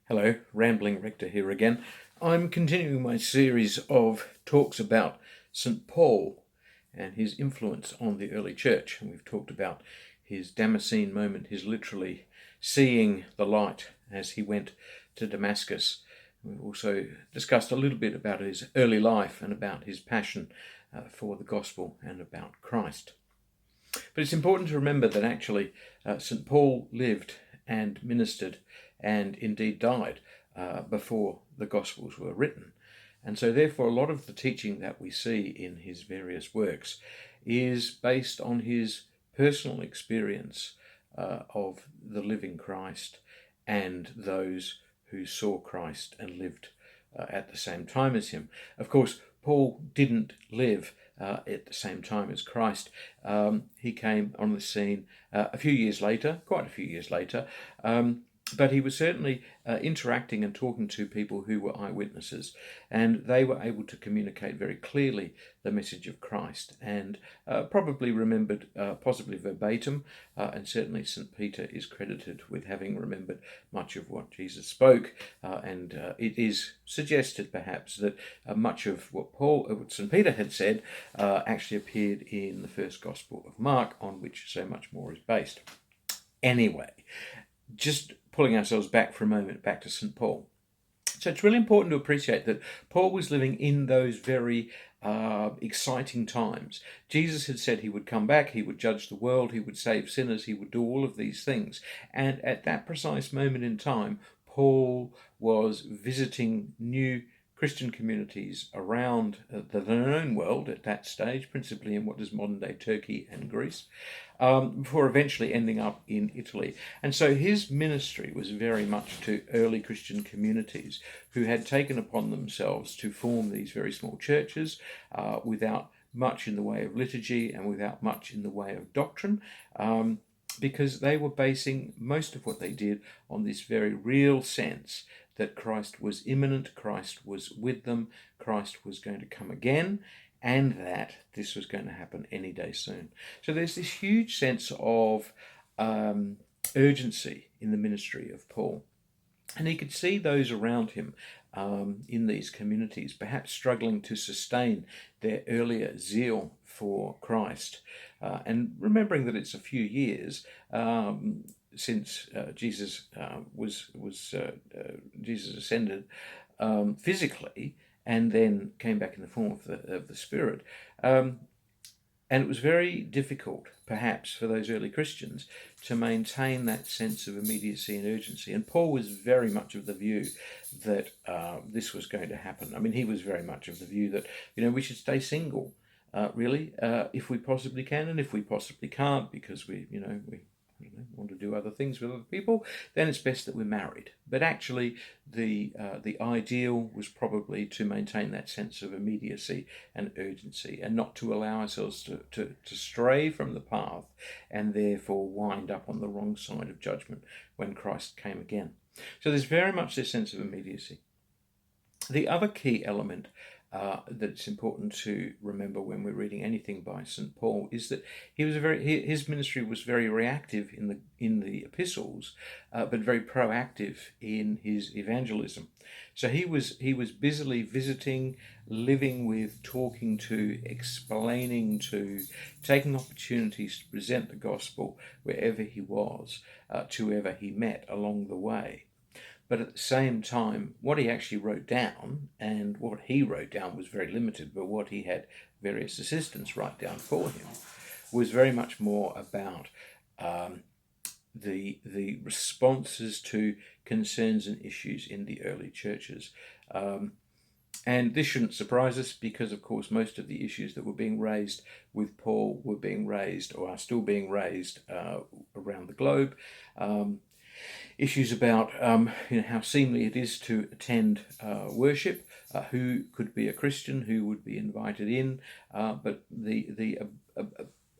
Hello, Rambling Rector here again. I'm continuing my series of talks about St. Paul and his influence on the early church. And we've talked about his Damascene moment, his literally seeing the light as he went to Damascus. We've also discussed a little bit about his early life and about his passion for the gospel and about Christ. But it's important to remember that actually St. Paul lived and ministered and indeed died before the Gospels were written. And so therefore a lot of the teaching that we see in his various works is based on his personal experience of the living Christ and those who saw Christ and lived at the same time as him. Of course, Paul didn't live at the same time as Christ. He came on the scene quite a few years later, but he was certainly interacting and talking to people who were eyewitnesses, and they were able to communicate very clearly the message of Christ, and probably remembered, possibly verbatim, and certainly St. Peter is credited with having remembered much of what Jesus spoke, and it is suggested perhaps that much of what St. Peter had said actually appeared in the first Gospel of Mark, on which so much more is based. Anyway, just pulling ourselves back for a moment, back to St. Paul. So it's really important to appreciate that Paul was living in those very exciting times. Jesus had said he would come back, he would judge the world, he would save sinners, he would do all of these things. And at that precise moment in time, Paul was visiting new Christian communities around the known world at that stage, principally in what is modern-day Turkey and Greece, before eventually ending up in Italy. And so his ministry was very much to early Christian communities who had taken upon themselves to form these very small churches without much in the way of liturgy and without much in the way of doctrine, because they were basing most of what they did on this very real sense that Christ was imminent, Christ was with them, Christ was going to come again, and that this was going to happen any day soon. So there's this huge sense of urgency in the ministry of Paul. And he could see those around him in these communities perhaps struggling to sustain their earlier zeal for Christ. And remembering that it's a few years since Jesus Jesus ascended physically and then came back in the form of the Spirit. And it was very difficult, perhaps, for those early Christians to maintain that sense of immediacy and urgency. And Paul was very much of the view that this was going to happen. I mean, he was very much of the view that, we should stay single, really, if we possibly can. And if we possibly can't, because we want to do other things with other people, then it's best that we're married. But actually, the ideal was probably to maintain that sense of immediacy and urgency, and not to allow ourselves to stray from the path and therefore wind up on the wrong side of judgment when Christ came again. So there's very much this sense of immediacy. The other key element that's important to remember when we're reading anything by St. Paul is that his ministry was very reactive in the epistles, but very proactive in his evangelism. So he was busily visiting, living with, talking to, explaining to, taking opportunities to present the gospel wherever he was, to whoever he met along the way. But at the same time, what he actually wrote down, and what he wrote down was very limited, but what he had various assistants write down for him was very much more about the responses to concerns and issues in the early churches. And this shouldn't surprise us because, of course, most of the issues that were being raised with Paul were being raised or are still being raised around the globe. Issues about how seemly it is to attend worship, who could be a Christian, who would be invited in, but the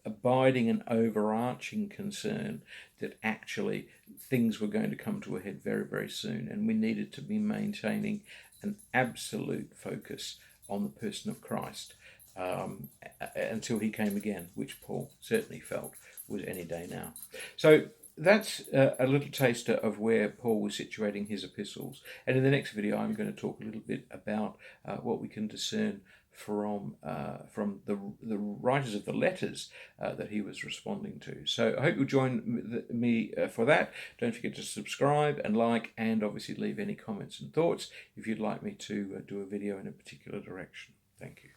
abiding and overarching concern that actually things were going to come to a head very, very soon, and we needed to be maintaining an absolute focus on the person of Christ until he came again, which Paul certainly felt was any day now. So that's a little taster of where Paul was situating his epistles. And in the next video, I'm going to talk a little bit about what we can discern from the writers of the letters that he was responding to. So I hope you'll join me for that. Don't forget to subscribe and like, and obviously leave any comments and thoughts if you'd like me to do a video in a particular direction. Thank you.